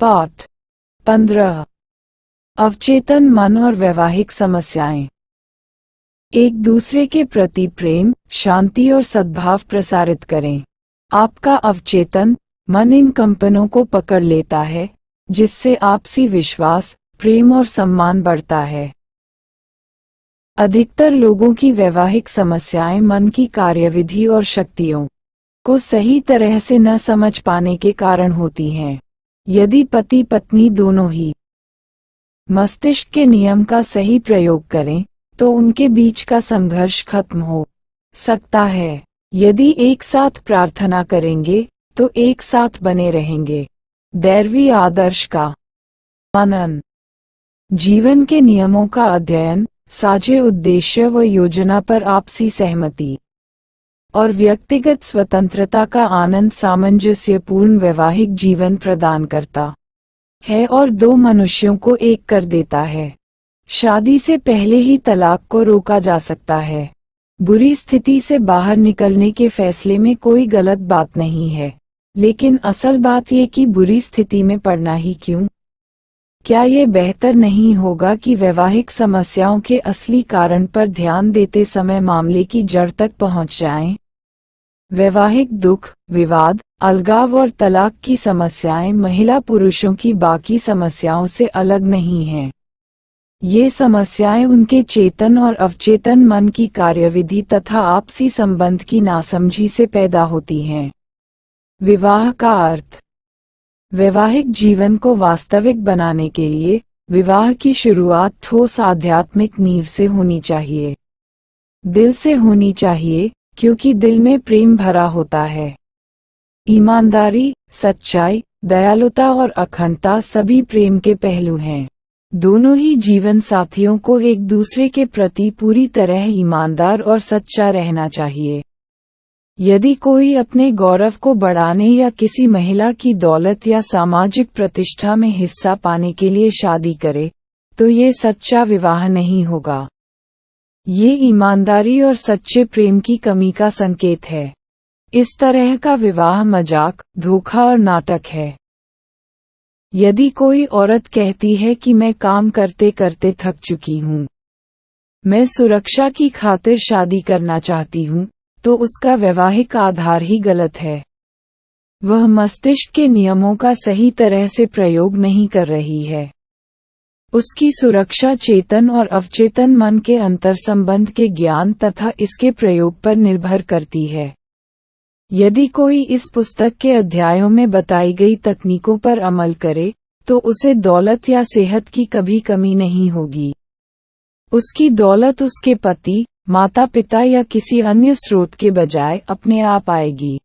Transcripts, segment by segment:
पाठ 15। अवचेतन मन और वैवाहिक समस्याएं। एक दूसरे के प्रति प्रेम, शांति और सद्भाव प्रसारित करें। आपका अवचेतन मन इन कंपनों को पकड़ लेता है, जिससे आपसी विश्वास, प्रेम और सम्मान बढ़ता है। अधिकतर लोगों की वैवाहिक समस्याएं मन की कार्यविधि और शक्तियों को सही तरह से न समझ पाने के कारण होती हैं। यदि पति पत्नी दोनों ही मस्तिष्क के नियम का सही प्रयोग करें, तो उनके बीच का संघर्ष खत्म हो सकता है। यदि एक साथ प्रार्थना करेंगे, तो एक साथ बने रहेंगे। दैवी आदर्श का मनन, जीवन के नियमों का अध्ययन, साझे उद्देश्य व योजना पर आपसी सहमति और व्यक्तिगत स्वतंत्रता का आनंद सामंजस्यपूर्ण वैवाहिक जीवन प्रदान करता है और दो मनुष्यों को एक कर देता है। शादी से पहले ही तलाक को रोका जा सकता है। बुरी स्थिति से बाहर निकलने के फैसले में कोई गलत बात नहीं है, लेकिन असल बात ये कि बुरी स्थिति में पड़ना ही क्यों? क्या ये बेहतर नहीं होगा कि वैवाहिक समस्याओं के असली कारण पर ध्यान देते समय मामले की जड़ तक पहुंच जाएं? वैवाहिक दुख, विवाद, अलगाव और तलाक की समस्याएं महिला पुरुषों की बाकी समस्याओं से अलग नहीं हैं। ये समस्याएं उनके चेतन और अवचेतन मन की कार्यविधि तथा आपसी संबंध की नासमझी से पैदा होती हैं। विवाह का अर्थ। वैवाहिक जीवन को वास्तविक बनाने के लिए विवाह की शुरुआत ठोस आध्यात्मिक नींव से होनी चाहिए। दिल से होनी चाहिए, क्योंकि दिल में प्रेम भरा होता है। ईमानदारी, सच्चाई, दयालुता और अखंडता सभी प्रेम के पहलू हैं। दोनों ही जीवन साथियों को एक दूसरे के प्रति पूरी तरह ईमानदार और सच्चा रहना चाहिए। यदि कोई अपने गौरव को बढ़ाने या किसी महिला की दौलत या सामाजिक प्रतिष्ठा में हिस्सा पाने के लिए शादी करे, तो ये सच्चा विवाह नहीं होगा। ये ईमानदारी और सच्चे प्रेम की कमी का संकेत है। इस तरह का विवाह मजाक, धोखा और नाटक है। यदि कोई औरत कहती है कि मैं काम करते करते थक चुकी हूँ, मैं सुरक्षा की खातिर शादी करना चाहती हूँ, तो उसका वैवाहिक आधार ही गलत है। वह मस्तिष्क के नियमों का सही तरह से प्रयोग नहीं कर रही है। उसकी सुरक्षा चेतन और अवचेतन मन के अंतर संबंध के ज्ञान तथा इसके प्रयोग पर निर्भर करती है। यदि कोई इस पुस्तक के अध्यायों में बताई गई तकनीकों पर अमल करे, तो उसे दौलत या सेहत की कभी कमी नहीं होगी। उसकी दौलत उसके पति, माता पिता या किसी अन्य स्रोत के बजाय अपने आप आएगी।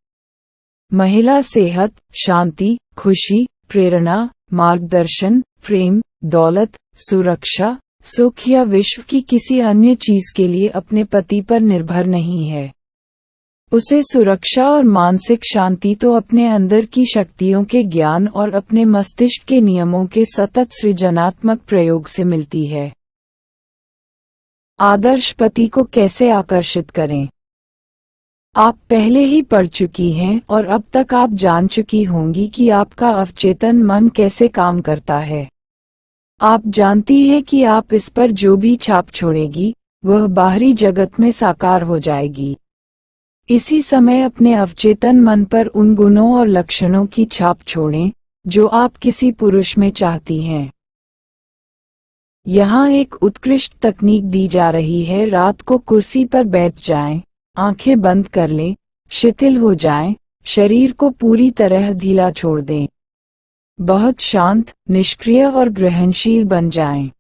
महिला सेहत, शांति, खुशी, प्रेरणा, मार्गदर्शन, प्रेम, दौलत, सुरक्षा, सुख या विश्व की किसी अन्य चीज के लिए अपने पति पर निर्भर नहीं है। उसे सुरक्षा और मानसिक शांति तो अपने अंदर की शक्तियों के ज्ञान और अपने मस्तिष्क के नियमों के सतत सृजनात्मक प्रयोग से मिलती है। आदर्श पति को कैसे आकर्षित करें? आप पहले ही पढ़ चुकी हैं और अब तक आप जान चुकी होंगी कि आपका अवचेतन मन कैसे काम करता है। आप जानती हैं कि आप इस पर जो भी छाप छोड़ेगी, वह बाहरी जगत में साकार हो जाएगी। इसी समय अपने अवचेतन मन पर उन गुणों और लक्षणों की छाप छोड़ें, जो आप किसी पुरुष में चाहती हैं। यहाँ एक उत्कृष्ट तकनीक दी जा रही है। रात को कुर्सी पर बैठ जाएं, आंखें बंद कर लें, शिथिल हो जाएं, शरीर को पूरी तरह ढीला छोड़ दें। बहुत शांत, निष्क्रिय और ग्रहणशील बन जाएं।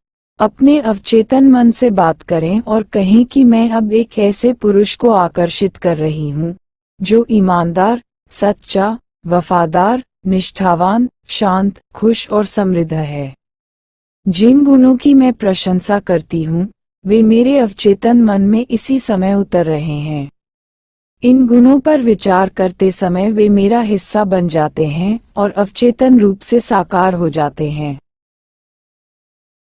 अपने अवचेतन मन से बात करें और कहें कि मैं अब एक ऐसे पुरुष को आकर्षित कर रही हूँ, जो ईमानदार, सच्चा, वफादार, निष्ठावान, शांत, खुश और समृद्ध है। जिन गुणों की मैं प्रशंसा करती हूँ, वे मेरे अवचेतन मन में इसी समय उतर रहे हैं। इन गुणों पर विचार करते समय वे मेरा हिस्सा बन जाते हैं और अवचेतन रूप से साकार हो जाते हैं।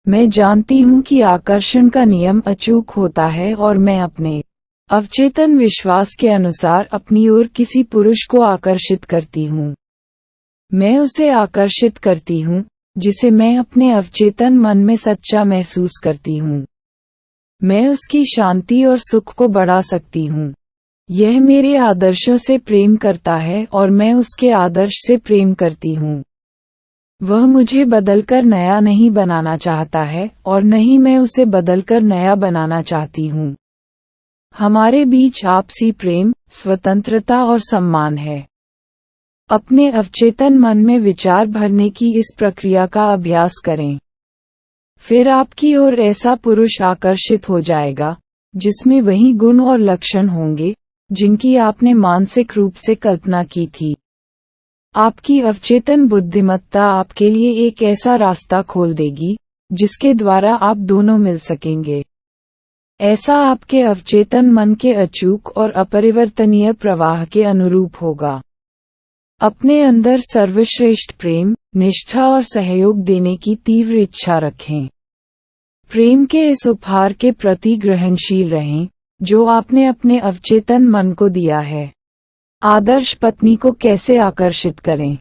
मैं जानती हूँ कि आकर्षण का नियम अचूक होता है और मैं अपने अवचेतन विश्वास के अनुसार अपनी ओर किसी पुरुष को आकर्षित करती हूँ। मैं उसे आकर्षित करती हूँ, जिसे मैं अपने अवचेतन मन में सच्चा महसूस करती हूँ। मैं उसकी शांति और सुख को बढ़ा सकती हूँ। यह मेरे आदर्शों से प्रेम करता है और मैं उसके आदर्श से प्रेम करती हूँ। वह मुझे बदलकर नया नहीं बनाना चाहता है और न ही मैं उसे बदलकर नया बनाना चाहती हूँ। हमारे बीच आपसी प्रेम, स्वतंत्रता और सम्मान है। अपने अवचेतन मन में विचार भरने की इस प्रक्रिया का अभ्यास करें। फिर आपकी ओर ऐसा पुरुष आकर्षित हो जाएगा, जिसमें वही गुण और लक्षण होंगे, जिनकी आपने मानसिक रूप से कल्पना की थी। आपकी अवचेतन बुद्धिमत्ता आपके लिए एक ऐसा रास्ता खोल देगी, जिसके द्वारा आप दोनों मिल सकेंगे। ऐसा आपके अवचेतन मन के अचूक और अपरिवर्तनीय प्रवाह के अनुरूप होगा। अपने अंदर सर्वश्रेष्ठ प्रेम, निष्ठा और सहयोग देने की तीव्र इच्छा रखें। प्रेम के इस उपहार के प्रति ग्रहणशील रहें, जो आपने अपने अवचेतन मन को दिया है। आदर्श पत्नी को कैसे आकर्षित करें?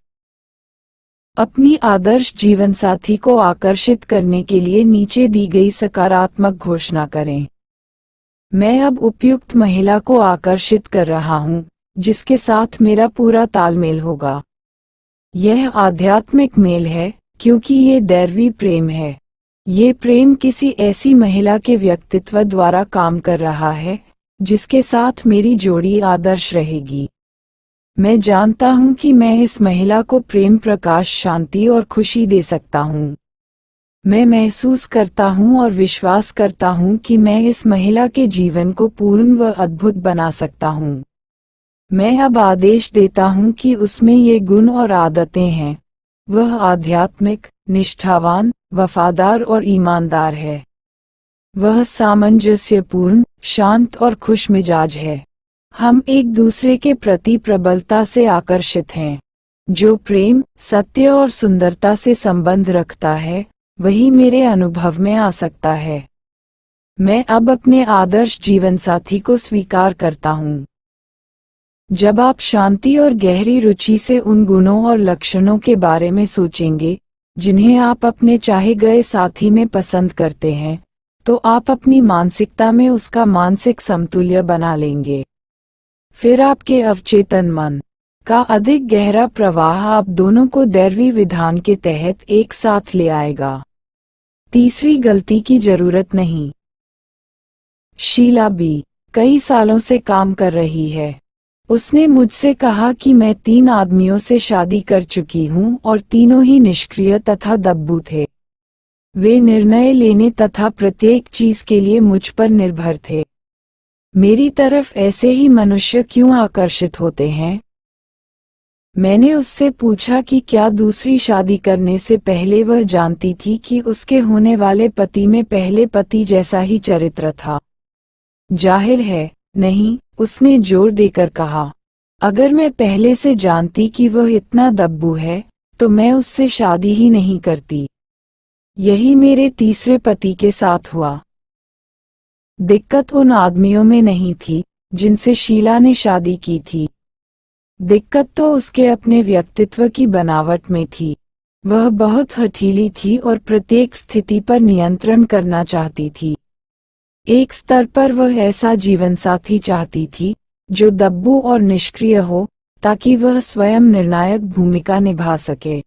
अपनी आदर्श जीवनसाथी को आकर्षित करने के लिए नीचे दी गई सकारात्मक घोषणा करें। मैं अब उपयुक्त महिला को आकर्षित कर रहा हूँ, जिसके साथ मेरा पूरा तालमेल होगा। यह आध्यात्मिक मेल है, क्योंकि ये दैवी प्रेम है। ये प्रेम किसी ऐसी महिला के व्यक्तित्व द्वारा काम कर रहा है, जिसके साथ मेरी जोड़ी आदर्श रहेगी। मैं जानता हूँ कि मैं इस महिला को प्रेम, प्रकाश, शांति और खुशी दे सकता हूँ। मैं महसूस करता हूँ और विश्वास करता हूँ कि मैं इस महिला के जीवन को पूर्ण व अद्भुत बना सकता हूँ। मैं अब आदेश देता हूँ कि उसमें ये गुण और आदतें हैं। वह आध्यात्मिक, निष्ठावान, वफादार और ईमानदार है। वह सामंजस्यपूर्ण, शांत और खुशमिजाज है। हम एक दूसरे के प्रति प्रबलता से आकर्षित हैं। जो प्रेम, सत्य और सुंदरता से संबंध रखता है, वही मेरे अनुभव में आ सकता है। मैं अब अपने आदर्श जीवनसाथी को स्वीकार करता हूँ। जब आप शांति और गहरी रुचि से उन गुणों और लक्षणों के बारे में सोचेंगे, जिन्हें आप अपने चाहे गए साथी में पसंद करते हैं, तो आप अपनी मानसिकता में उसका मानसिक समतुल्य बना लेंगे। फिर आपके अवचेतन मन का अधिक गहरा प्रवाह आप दोनों को दैवी विधान के तहत एक साथ ले आएगा। तीसरी गलती की जरूरत नहीं। शीला बी कई सालों से काम कर रही है। उसने मुझसे कहा कि मैं 3 आदमियों से शादी कर चुकी हूँ और तीनों ही निष्क्रिय तथा दब्बू थे। वे निर्णय लेने तथा प्रत्येक चीज के लिए मुझ पर निर्भर थे। मेरी तरफ ऐसे ही मनुष्य क्यों आकर्षित होते हैं? मैंने उससे पूछा कि क्या दूसरी शादी करने से पहले वह जानती थी कि उसके होने वाले पति में पहले पति जैसा ही चरित्र था। जाहिर है, नहीं, उसने जोर देकर कहा। अगर मैं पहले से जानती कि वह इतना दब्बू है, तो मैं उससे शादी ही नहीं करती। यही मेरे तीसरे पति के साथ हुआ। दिक्कत उन आदमियों में नहीं थी, जिनसे शीला ने शादी की थी। दिक्कत तो उसके अपने व्यक्तित्व की बनावट में थी। वह बहुत हठीली थी और प्रत्येक स्थिति पर नियंत्रण करना चाहती थी। एक स्तर पर वह ऐसा जीवनसाथी चाहती थी, जो दब्बू और निष्क्रिय हो, ताकि वह स्वयं निर्णायक भूमिका निभा सके।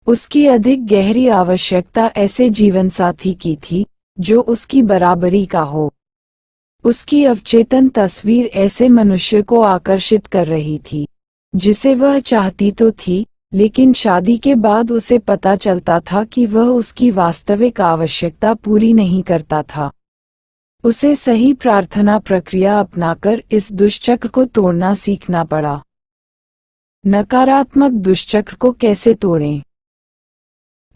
उसकी अधिक गहरी आवश्यकता ऐसे जीवनसाथी की थी, जो उसकी बराबरी का हो। उसकी अवचेतन तस्वीर ऐसे मनुष्य को आकर्षित कर रही थी, जिसे वह चाहती तो थी, लेकिन शादी के बाद उसे पता चलता था कि वह उसकी वास्तविक आवश्यकता पूरी नहीं करता था। उसे सही प्रार्थना प्रक्रिया अपनाकर इस दुष्चक्र को तोड़ना सीखना पड़ा। नकारात्मक दुष्चक्र को कैसे तोड़ें?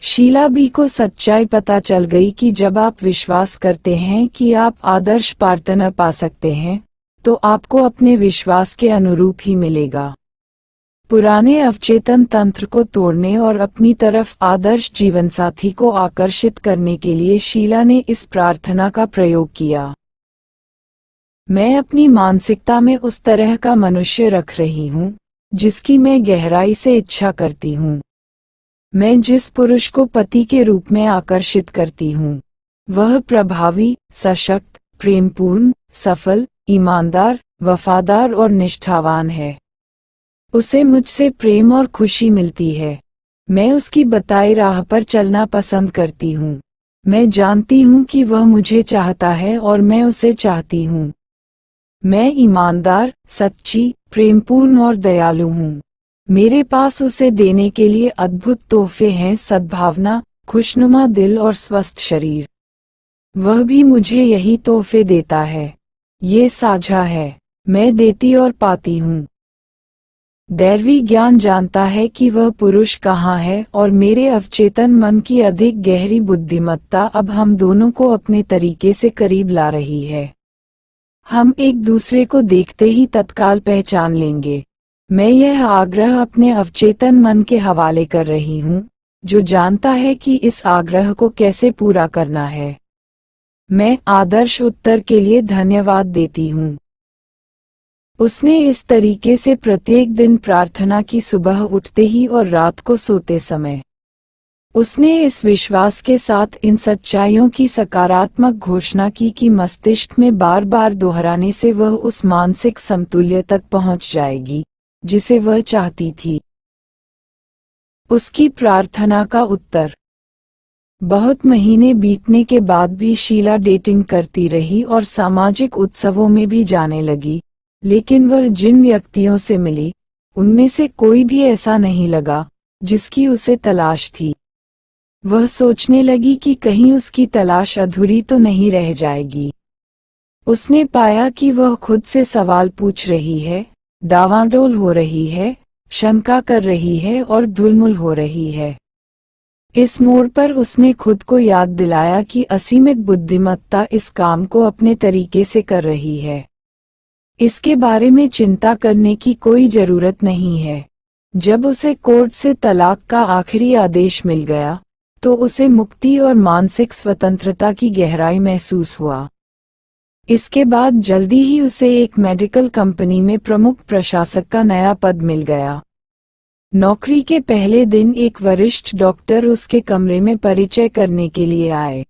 शीला बी को सच्चाई पता चल गई कि जब आप विश्वास करते हैं कि आप आदर्श पार्टनर पा सकते हैं, तो आपको अपने विश्वास के अनुरूप ही मिलेगा। पुराने अवचेतन तंत्र को तोड़ने और अपनी तरफ आदर्श जीवनसाथी को आकर्षित करने के लिए शीला ने इस प्रार्थना का प्रयोग किया। मैं अपनी मानसिकता में उस तरह का मनुष्य रख रही हूँ, जिसकी मैं गहराई से इच्छा करती हूँ। मैं जिस पुरुष को पति के रूप में आकर्षित करती हूँ, वह प्रभावी, सशक्त, प्रेमपूर्ण, सफल, ईमानदार, वफादार और निष्ठावान है। उसे मुझसे प्रेम और खुशी मिलती है। मैं उसकी बताई राह पर चलना पसंद करती हूँ। मैं जानती हूँ कि वह मुझे चाहता है और मैं उसे चाहती हूँ। मैं ईमानदार, सच्ची, प्रेमपूर्ण और दयालु हूँ। मेरे पास उसे देने के लिए अद्भुत तोहफे हैं, सद्भावना, खुशनुमा दिल और स्वस्थ शरीर। वह भी मुझे यही तोहफे देता है। ये साझा है। मैं देती और पाती हूँ। दैवी ज्ञान जानता है कि वह पुरुष कहाँ है और मेरे अवचेतन मन की अधिक गहरी बुद्धिमत्ता अब हम दोनों को अपने तरीके से करीब ला रही है। हम एक दूसरे को देखते ही तत्काल पहचान लेंगे। मैं यह आग्रह अपने अवचेतन मन के हवाले कर रही हूँ, जो जानता है कि इस आग्रह को कैसे पूरा करना है। मैं आदर्श उत्तर के लिए धन्यवाद देती हूँ। उसने इस तरीके से प्रत्येक दिन प्रार्थना की, सुबह उठते ही और रात को सोते समय। उसने इस विश्वास के साथ इन सच्चाइयों की सकारात्मक घोषणा की कि मस्तिष्क में बार बार दोहराने से वह उस मानसिक समतुल्य तक पहुंच जाएगी जिसे वह चाहती थी। उसकी प्रार्थना का उत्तर। बहुत महीने बीतने के बाद भी शीला डेटिंग करती रही और सामाजिक उत्सवों में भी जाने लगी, लेकिन वह जिन व्यक्तियों से मिली, उनमें से कोई भी ऐसा नहीं लगा जिसकी उसे तलाश थी। वह सोचने लगी कि कहीं उसकी तलाश अधूरी तो नहीं रह जाएगी। उसने पाया कि वह खुद से सवाल पूछ रही है, दावांडोल हो रही है, शंका कर रही है और धुलमुल हो रही है। इस मोड़ पर उसने खुद को याद दिलाया कि असीमित बुद्धिमत्ता इस काम को अपने तरीके से कर रही है। इसके बारे में चिंता करने की कोई जरूरत नहीं है। जब उसे कोर्ट से तलाक का आखिरी आदेश मिल गया, तो उसे मुक्ति और मानसिक स्वतंत्रता की गहराई महसूस हुआ। इसके बाद जल्दी ही उसे एक मेडिकल कंपनी में प्रमुख प्रशासक का नया पद मिल गया। नौकरी के पहले दिन एक वरिष्ठ डॉक्टर उसके कमरे में परिचय करने के लिए आए।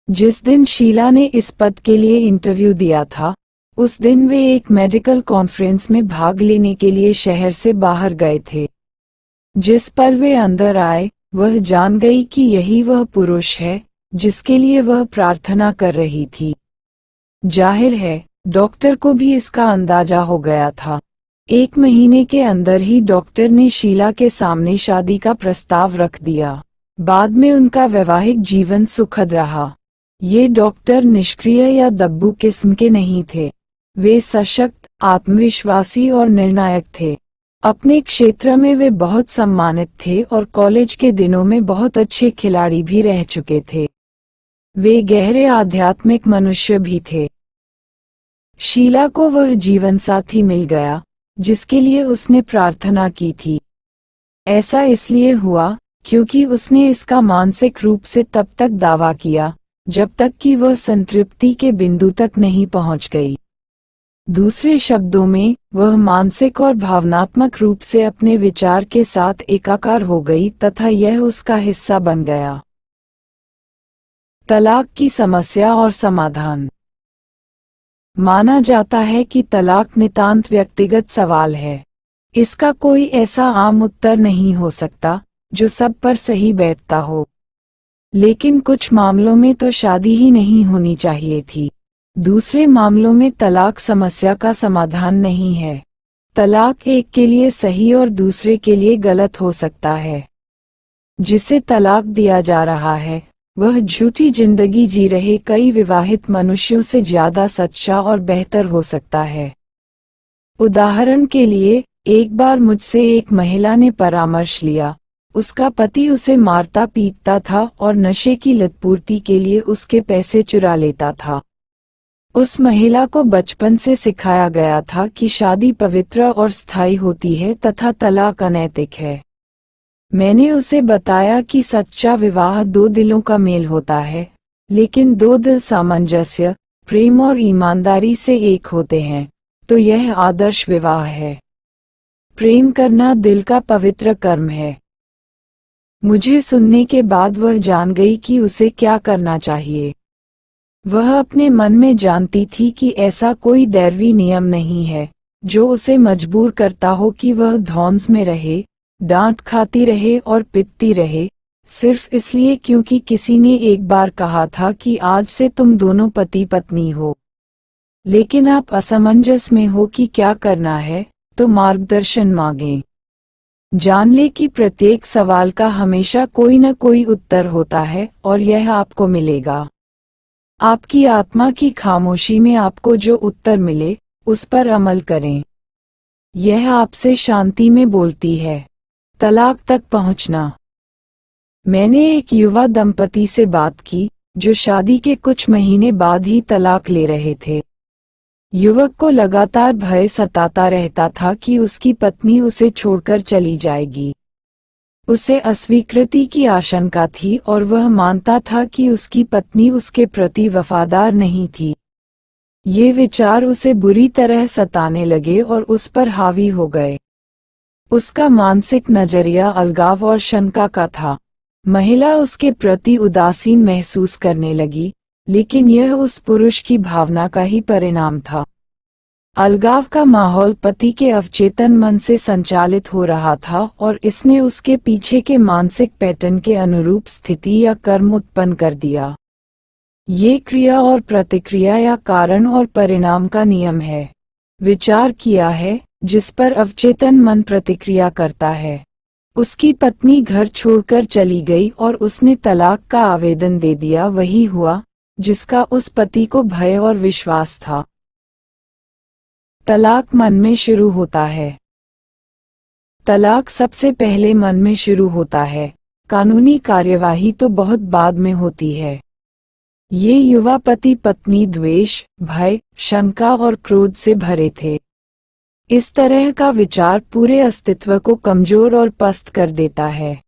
जिस दिन शीला ने इस पद के लिए इंटरव्यू दिया था, उस दिन वे एक मेडिकल कॉन्फ्रेंस में भाग लेने के लिए शहर से बाहर गए थे। जिस पल वे अंदर आए, वह जान गई कि यही वह पुरुष है जिसके लिए वह प्रार्थना कर रही थी। जाहिर है, डॉक्टर को भी इसका अंदाजा हो गया था। 1 महीने के अंदर ही डॉक्टर ने शीला के सामने शादी का प्रस्ताव रख दिया। बाद में उनका वैवाहिक जीवन सुखद रहा। ये डॉक्टर निष्क्रिय या दब्बू किस्म के नहीं थे। वे सशक्त, आत्मविश्वासी और निर्णायक थे। अपने क्षेत्र में वे बहुत सम्मानित थे और कॉलेज के दिनों में बहुत अच्छे खिलाड़ी भी रह चुके थे। वे गहरे आध्यात्मिक मनुष्य भी थे। शीला को वह जीवनसाथी मिल गया जिसके लिए उसने प्रार्थना की थी। ऐसा इसलिए हुआ क्योंकि उसने इसका मानसिक रूप से तब तक दावा किया जब तक कि वह संतृप्ति के बिंदु तक नहीं पहुंच गई। दूसरे शब्दों में, वह मानसिक और भावनात्मक रूप से अपने विचार के साथ एकाकार हो गई तथा यह उसका हिस्सा बन गया। तलाक की समस्या और समाधान। माना जाता है कि तलाक नितांत व्यक्तिगत सवाल है। इसका कोई ऐसा आम उत्तर नहीं हो सकता जो सब पर सही बैठता हो। लेकिन कुछ मामलों में तो शादी ही नहीं होनी चाहिए थी। दूसरे मामलों में तलाक समस्या का समाधान नहीं है। तलाक एक के लिए सही और दूसरे के लिए गलत हो सकता है। जिसे तलाक दिया जा रहा है, वह झूठी जिंदगी जी रहे कई विवाहित मनुष्यों से ज्यादा सच्चा और बेहतर हो सकता है। उदाहरण के लिए, एक बार मुझसे एक महिला ने परामर्श लिया। उसका पति उसे मारता पीटता था और नशे की लतपूर्ति के लिए उसके पैसे चुरा लेता था। उस महिला को बचपन से सिखाया गया था कि शादी पवित्र और स्थायी होती है तथा तलाक अनैतिक है। मैंने उसे बताया कि सच्चा विवाह 2 दिलों का मेल होता है, लेकिन 2 दिल सामंजस्य, प्रेम और ईमानदारी से एक होते हैं, तो यह आदर्श विवाह है। प्रेम करना दिल का पवित्र कर्म है। मुझे सुनने के बाद वह जान गई कि उसे क्या करना चाहिए। वह अपने मन में जानती थी कि ऐसा कोई दैवी नियम नहीं है जो उसे मजबूर करता हो कि वह धौंस में रहे, डांट खाती रहे और पिटती रहे, सिर्फ इसलिए क्योंकि किसी ने एक बार कहा था कि आज से तुम दोनों पति पत्नी हो। लेकिन आप असमंजस में हो कि क्या करना है, तो मार्गदर्शन मांगें। जान ले कि प्रत्येक सवाल का हमेशा कोई न कोई उत्तर होता है और यह आपको मिलेगा। आपकी आत्मा की खामोशी में आपको जो उत्तर मिले, उस पर अमल करें। यह आपसे शांति में बोलती है। तलाक तक पहुंचना। मैंने एक युवा दंपति से बात की जो शादी के कुछ महीने बाद ही तलाक ले रहे थे। युवक को लगातार भय सताता रहता था कि उसकी पत्नी उसे छोड़कर चली जाएगी। उसे अस्वीकृति की आशंका थी और वह मानता था कि उसकी पत्नी उसके प्रति वफादार नहीं थी। ये विचार उसे बुरी तरह सताने लगे और उस पर हावी हो गए। उसका मानसिक नजरिया अलगाव और शंका का था। महिला उसके प्रति उदासीन महसूस करने लगी, लेकिन यह उस पुरुष की भावना का ही परिणाम था। अलगाव का माहौल पति के अवचेतन मन से संचालित हो रहा था और इसने उसके पीछे के मानसिक पैटर्न के अनुरूप स्थिति या कर्म उत्पन्न कर दिया। ये क्रिया और प्रतिक्रिया या कारण और परिणाम का नियम है। विचार किया है, जिस पर अवचेतन मन प्रतिक्रिया करता है। उसकी पत्नी घर छोड़कर चली गई और उसने तलाक का आवेदन दे दिया। वही हुआ जिसका उस पति को भय और विश्वास था। तलाक मन में शुरू होता है। तलाक सबसे पहले मन में शुरू होता है। कानूनी कार्यवाही तो बहुत बाद में होती है। ये युवा पति पत्नी द्वेष, भय, शंका और क्रोध से भरे थे। इस तरह का विचार पूरे अस्तित्व को कमजोर और पस्त कर देता है।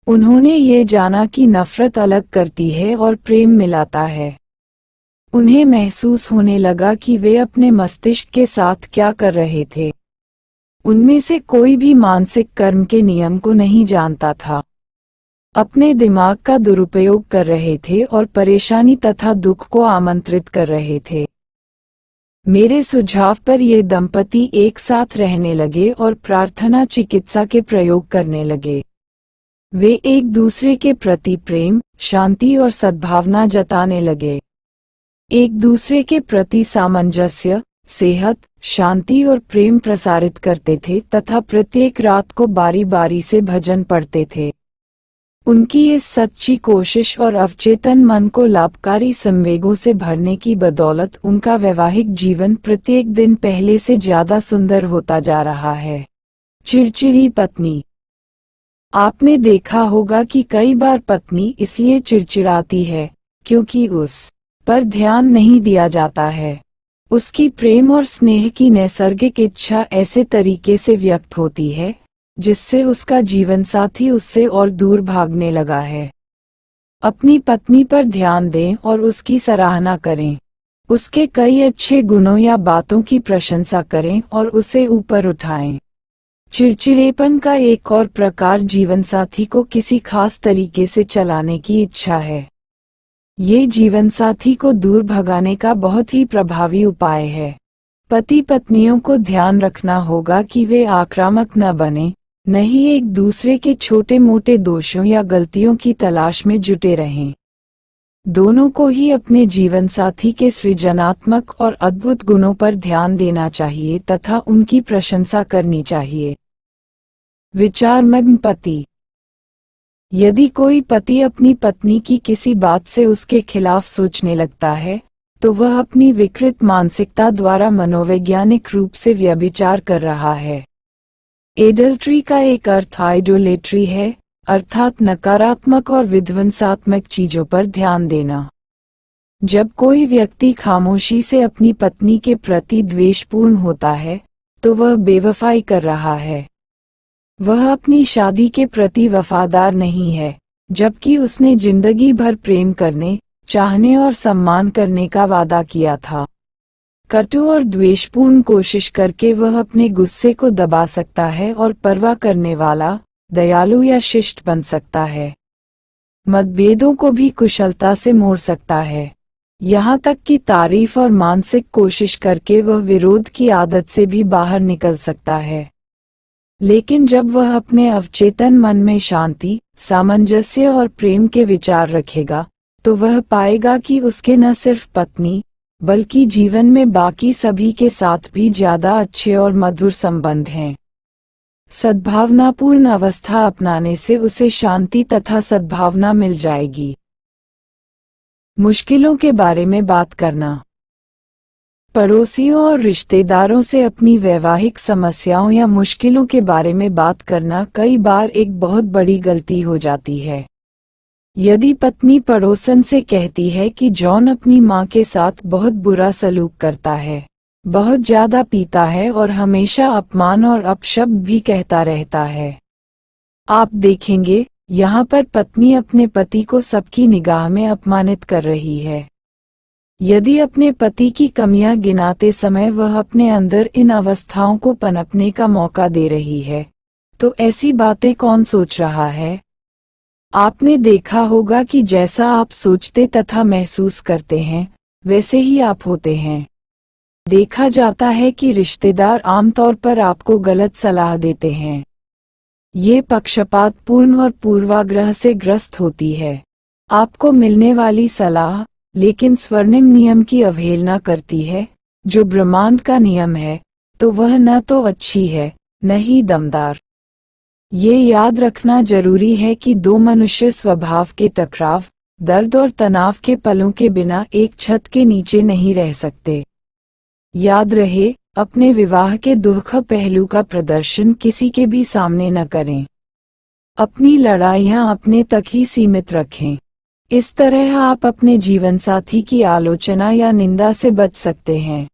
उन्होंने ये जाना कि नफरत अलग करती है और प्रेम मिलाता है। उन्हें महसूस होने लगा कि वे अपने मस्तिष्क के साथ क्या कर रहे थे। उनमें से कोई भी मानसिक कर्म के नियम को नहीं जानता था। अपने दिमाग का दुरुपयोग कर रहे थे और परेशानी तथा दुख को आमंत्रित कर रहे थे। मेरे सुझाव पर ये दंपति एक साथ रहने लगे और प्रार्थना चिकित्सा के प्रयोग करने लगे। वे एक दूसरे के प्रति प्रेम, शांति और सद्भावना जताने लगे। एक दूसरे के प्रति सामंजस्य, सेहत, शांति और प्रेम प्रसारित करते थे तथा प्रत्येक रात को बारी बारी से भजन पढ़ते थे। उनकी इस सच्ची कोशिश और अवचेतन मन को लाभकारी संवेगों से भरने की बदौलत उनका वैवाहिक जीवन प्रत्येक दिन पहले से ज्यादा सुंदर होता जा रहा है। चिड़चिड़ी पत्नी। आपने देखा होगा कि कई बार पत्नी इसलिए चिड़चिड़ाती है क्योंकि उस पर ध्यान नहीं दिया जाता है। उसकी प्रेम और स्नेह की नैसर्गिक इच्छा ऐसे तरीके से व्यक्त होती है जिससे उसका जीवनसाथी उससे और दूर भागने लगा है। अपनी पत्नी पर ध्यान दें और उसकी सराहना करें। उसके कई अच्छे गुणों या बातों की प्रशंसा करें और उसे ऊपर उठाएं। चिड़चिड़ेपन का एक और प्रकार जीवनसाथी को किसी खास तरीके से चलाने की इच्छा है। ये जीवनसाथी को दूर भगाने का बहुत ही प्रभावी उपाय है। पति पत्नियों को ध्यान रखना होगा कि वे आक्रामक न बने, न ही एक दूसरे के छोटे मोटे दोषों या गलतियों की तलाश में जुटे रहें। दोनों को ही अपने जीवनसाथी के सृजनात्मक और अद्भुत गुणों पर ध्यान देना चाहिए तथा उनकी प्रशंसा करनी चाहिए। विचारमग्न पति। यदि कोई पति अपनी पत्नी की किसी बात से उसके खिलाफ सोचने लगता है, तो वह अपनी विकृत मानसिकता द्वारा मनोवैज्ञानिक रूप से व्यभिचार कर रहा है। एडल्ट्री का एक अर्थ आइडोलेट्री है, अर्थात नकारात्मक और विध्वंसात्मक चीजों पर ध्यान देना। जब कोई व्यक्ति खामोशी से अपनी पत्नी के प्रति द्वेषपूर्ण होता है, तो वह बेवफाई कर रहा है। वह अपनी शादी के प्रति वफादार नहीं है, जबकि उसने जिंदगी भर प्रेम करने, चाहने और सम्मान करने का वादा किया था। कटु और द्वेषपूर्ण कोशिश करके वह अपने गुस्से को दबा सकता है और परवाह करने वाला, दयालु या शिष्ट बन सकता है। मतभेदों को भी कुशलता से मोड़ सकता है, यहाँ तक कि तारीफ और मानसिक कोशिश करके वह विरोध की आदत से भी बाहर निकल सकता है। लेकिन जब वह अपने अवचेतन मन में शांति, सामंजस्य और प्रेम के विचार रखेगा, तो वह पाएगा कि उसके न सिर्फ पत्नी, बल्कि जीवन में बाकी सभी के साथ भी ज्यादा अच्छे और मधुर संबंध हैं। सद्भावनापूर्ण अवस्था अपनाने से उसे शांति तथा सद्भावना मिल जाएगी। मुश्किलों के बारे में बात करना। पड़ोसियों और रिश्तेदारों से अपनी वैवाहिक समस्याओं या मुश्किलों के बारे में बात करना कई बार एक बहुत बड़ी गलती हो जाती है। यदि पत्नी पड़ोसन से कहती है कि जॉन अपनी मां के साथ बहुत बुरा सलूक करता है, बहुत ज्यादा पीता है और हमेशा अपमान और अपशब्द भी कहता रहता है, आप देखेंगे यहाँ पर पत्नी अपने पति को सबकी निगाह में अपमानित कर रही है। यदि अपने पति की कमियां गिनाते समय वह अपने अंदर इन अवस्थाओं को पनपने का मौका दे रही है, तो ऐसी बातें कौन सोच रहा है? आपने देखा होगा कि जैसा आप सोचते तथा महसूस करते हैं, वैसे ही आप होते हैं। देखा जाता है कि रिश्तेदार आमतौर पर आपको गलत सलाह देते हैं। ये पक्षपातपूर्ण और पूर्वाग्रह से ग्रस्त होती है। आपको मिलने वाली सलाह लेकिन स्वर्णिम नियम की अवहेलना करती है, जो ब्रह्मांड का नियम है, तो वह न तो अच्छी है, न ही दमदार। ये याद रखना जरूरी है कि दो मनुष्य स्वभाव के टकराव, दर्द और तनाव के पलों के बिना एक छत के नीचे नहीं रह सकते। याद रहे, अपने विवाह के दुख पहलू का प्रदर्शन किसी के भी सामने न करें। अपनी लड़ाइयां अपने तक ही सीमित रखें। इस तरह आप अपने जीवनसाथी की आलोचना या निंदा से बच सकते हैं।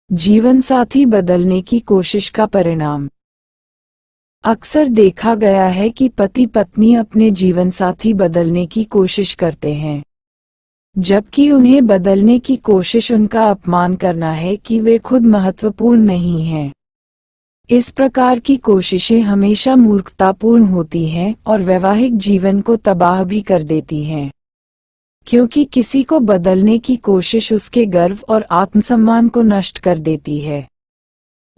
जीवनसाथी बदलने की कोशिश का परिणाम। अक्सर देखा गया है कि पति पत्नी अपने जीवनसाथी बदलने की कोशिश करते हैं, जबकि उन्हें बदलने की कोशिश उनका अपमान करना है कि वे खुद महत्वपूर्ण नहीं हैं। इस प्रकार की कोशिशें हमेशा मूर्खतापूर्ण होती हैं और वैवाहिक जीवन को तबाह भी कर देती हैं, क्योंकि किसी को बदलने की कोशिश उसके गर्व और आत्मसम्मान को नष्ट कर देती है।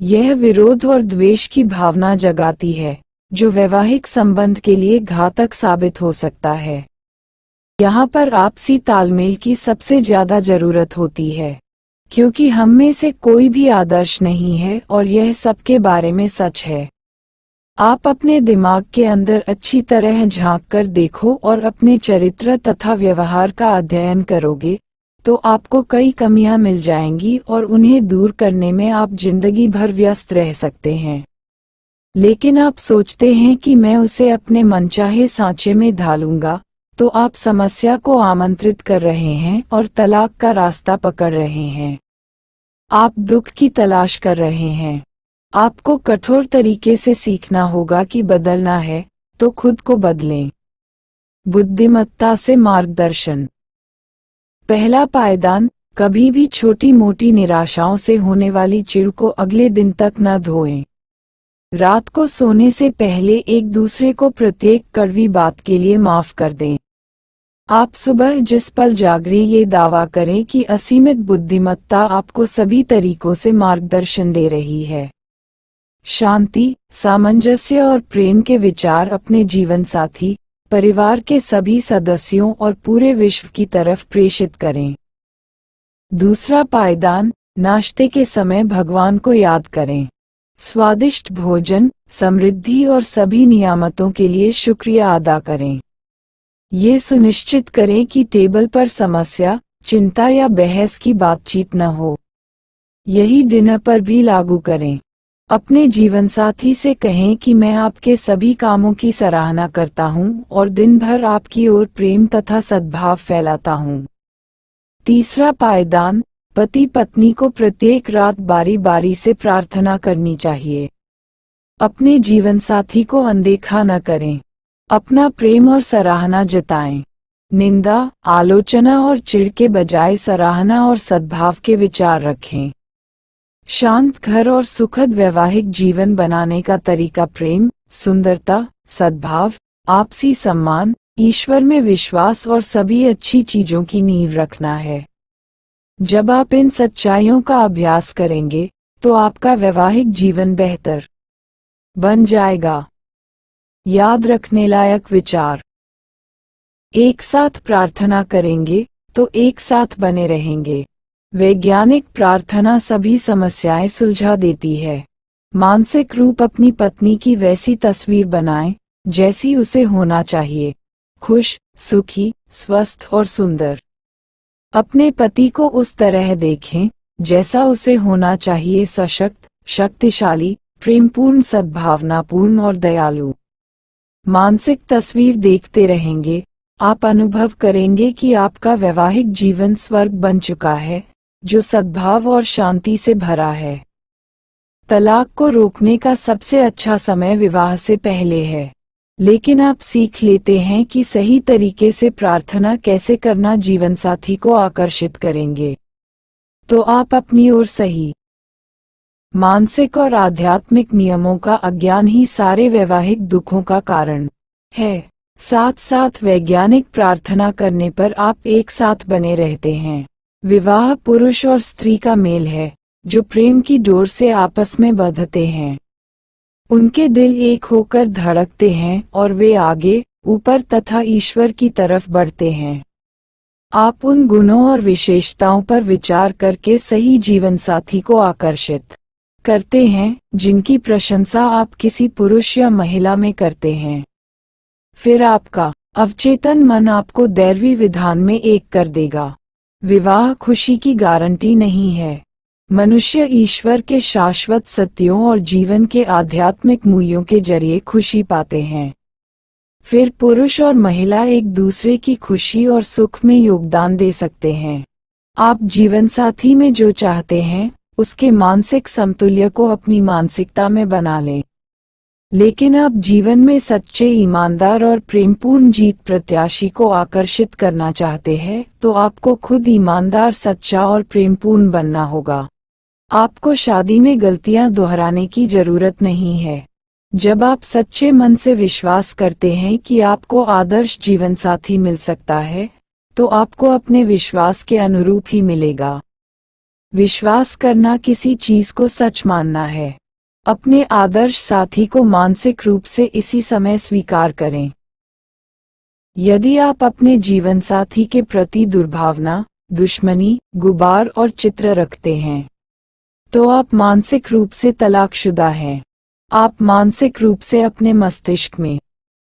यह विरोध और द्वेष की भावना जगाती है, जो वैवाहिक संबंध के लिए घातक साबित हो सकता है। यहाँ पर आपसी तालमेल की सबसे ज्यादा जरूरत होती है, क्योंकि हम में से कोई भी आदर्श नहीं है और यह सबके बारे में सच है। आप अपने दिमाग के अंदर अच्छी तरह झांक कर देखो और अपने चरित्र तथा व्यवहार का अध्ययन करोगे, तो आपको कई कमियां मिल जाएंगी और उन्हें दूर करने में आप जिंदगी भर व्यस्त रह सकते हैं। लेकिन आप सोचते हैं कि मैं उसे अपने मनचाहे सांचे में ढालूंगा, तो आप समस्या को आमंत्रित कर रहे हैं और तलाक का रास्ता पकड़ रहे हैं। आप दुख की तलाश कर रहे हैं। आपको कठोर तरीके से सीखना होगा कि बदलना है, तो खुद को बदलें। बुद्धिमत्ता से मार्गदर्शन। पहला पायदान, कभी भी छोटी मोटी निराशाओं से होने वाली चिढ़ को अगले दिन तक न ढोएं। रात को सोने से पहले एक दूसरे को प्रत्येक कड़वी बात के लिए माफ कर दें। आप सुबह जिस पल जागरें ये दावा करें कि असीमित बुद्धिमत्ता आपको सभी तरीकों से मार्गदर्शन दे रही है। शांति, सामंजस्य और प्रेम के विचार अपने जीवनसाथी, परिवार के सभी सदस्यों और पूरे विश्व की तरफ प्रेषित करें। दूसरा पायदान, नाश्ते के समय भगवान को याद करें। स्वादिष्ट भोजन, समृद्धि और सभी नियामतों के लिए शुक्रिया अदा करें। ये सुनिश्चित करें कि टेबल पर समस्या, चिंता या बहस की बातचीत न हो। यही डिनर पर भी लागू करें। अपने जीवनसाथी से कहें कि मैं आपके सभी कामों की सराहना करता हूं और दिन भर आपकी ओर प्रेम तथा सद्भाव फैलाता हूं। तीसरा पायदान, पति पत्नी को प्रत्येक रात बारी बारी से प्रार्थना करनी चाहिए। अपने जीवनसाथी को अनदेखा न करें। अपना प्रेम और सराहना जताएं। निंदा, आलोचना और चिढ़ के बजाय सराहना और सद्भाव के विचार रखें। शांत घर और सुखद वैवाहिक जीवन बनाने का तरीका प्रेम, सुंदरता, सद्भाव, आपसी सम्मान, ईश्वर में विश्वास और सभी अच्छी चीजों की नींव रखना है। जब आप इन सच्चाइयों का अभ्यास करेंगे तो आपका वैवाहिक जीवन बेहतर बन जाएगा। याद रखने लायक विचार। एक साथ प्रार्थना करेंगे तो एक साथ बने रहेंगे। वैज्ञानिक प्रार्थना सभी समस्याएं सुलझा देती है। मानसिक रूप अपनी पत्नी की वैसी तस्वीर बनाएं जैसी उसे होना चाहिए, खुश, सुखी, स्वस्थ और सुंदर। अपने पति को उस तरह देखें जैसा उसे होना चाहिए, सशक्त, शक्तिशाली, प्रेमपूर्ण, सद्भावनापूर्ण और दयालु। मानसिक तस्वीर देखते रहेंगे, आप अनुभव करेंगे कि आपका वैवाहिक जीवन स्वर्ग बन चुका है, जो सद्भाव और शांति से भरा है। तलाक को रोकने का सबसे अच्छा समय विवाह से पहले है, लेकिन आप सीख लेते हैं कि सही तरीके से प्रार्थना कैसे करना जीवनसाथी को आकर्षित करेंगे। तो आप अपनी ओर सही मानसिक और आध्यात्मिक नियमों का अज्ञान ही सारे वैवाहिक दुखों का कारण है। साथ साथ वैज्ञानिक प्रार्थना करने पर आप एक साथ बने रहते हैं। विवाह पुरुष और स्त्री का मेल है जो प्रेम की डोर से आपस में बंधते हैं। उनके दिल एक होकर धड़कते हैं और वे आगे, ऊपर तथा ईश्वर की तरफ बढ़ते हैं। आप उन गुणों और विशेषताओं पर विचार करके सही जीवनसाथी को आकर्षित करते हैं जिनकी प्रशंसा आप किसी पुरुष या महिला में करते हैं। फिर आपका अवचेतन मन आपको दैवी विधान में एक कर देगा। विवाह खुशी की गारंटी नहीं है। मनुष्य ईश्वर के शाश्वत सत्यों और जीवन के आध्यात्मिक मूल्यों के जरिए खुशी पाते हैं। फिर पुरुष और महिला एक दूसरे की खुशी और सुख में योगदान दे सकते हैं। आप जीवनसाथी में जो चाहते हैं उसके मानसिक समतुल्य को अपनी मानसिकता में बना लें। लेकिन आप जीवन में सच्चे, ईमानदार और प्रेमपूर्ण जीत प्रत्याशी को आकर्षित करना चाहते हैं तो आपको खुद ईमानदार, सच्चा और प्रेमपूर्ण बनना होगा। आपको शादी में गलतियां दोहराने की जरूरत नहीं है। जब आप सच्चे मन से विश्वास करते हैं कि आपको आदर्श जीवनसाथी मिल सकता है तो आपको अपने विश्वास के अनुरूप ही मिलेगा। विश्वास करना किसी चीज को सच मानना है। अपने आदर्श साथी को मानसिक रूप से इसी समय स्वीकार करें। यदि आप अपने जीवनसाथी के प्रति दुर्भावना, दुश्मनी, गुबार और चित्र रखते हैं तो आप मानसिक रूप से तलाकशुदा हैं। आप मानसिक रूप से अपने मस्तिष्क में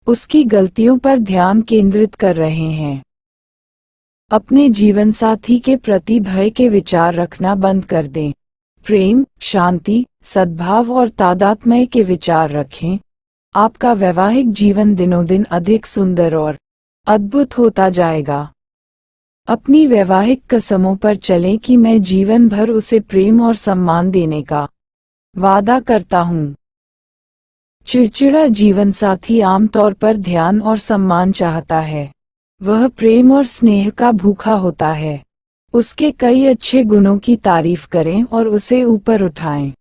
उसकी गलतियों पर ध्यान केंद्रित कर रहे हैं। अपने जीवनसाथी के प्रति भय के विचार रखना बंद कर दें। प्रेम, शांति, सद्भाव और तादात्म्य के विचार रखें। आपका वैवाहिक जीवन दिनों दिन अधिक सुंदर और अद्भुत होता जाएगा। अपनी वैवाहिक कसमों पर चलें कि मैं जीवन भर उसे प्रेम और सम्मान देने का वादा करता हूँ। चिड़चिड़ा जीवनसाथी आमतौर पर ध्यान और सम्मान चाहता है। वह प्रेम और स्नेह का भूखा होता है। उसके कई अच्छे गुणों की तारीफ करें और उसे ऊपर उठाएं।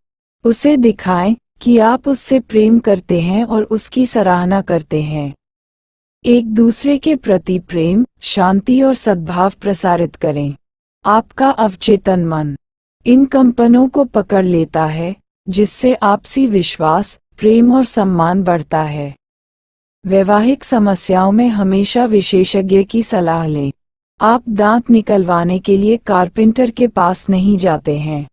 उसे दिखाएं कि आप उससे प्रेम करते हैं और उसकी सराहना करते हैं। एक दूसरे के प्रति प्रेम, शांति और सद्भाव प्रसारित करें। आपका अवचेतन मन इन कंपनों को पकड़ लेता है जिससे आपसी विश्वास, प्रेम और सम्मान बढ़ता है। वैवाहिक समस्याओं में हमेशा विशेषज्ञ की सलाह लें। आप दांत निकलवाने के लिए कारपेंटर के पास नहीं जाते हैं।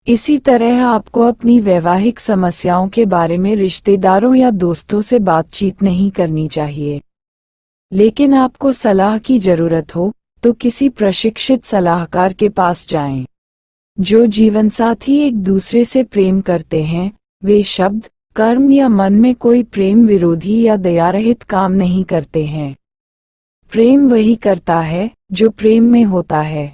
इसी तरह आपको अपनी वैवाहिक समस्याओं के बारे में रिश्तेदारों या दोस्तों से बातचीत नहीं करनी चाहिए। लेकिन आपको सलाह की जरूरत हो तो किसी प्रशिक्षित सलाहकार के पास जाएं। जो जीवनसाथी एक दूसरे से प्रेम करते हैं वे शब्द, कर्म या मन में कोई प्रेम विरोधी या दयारहित काम नहीं करते हैं। प्रेम वही करता है जो प्रेम में होता है।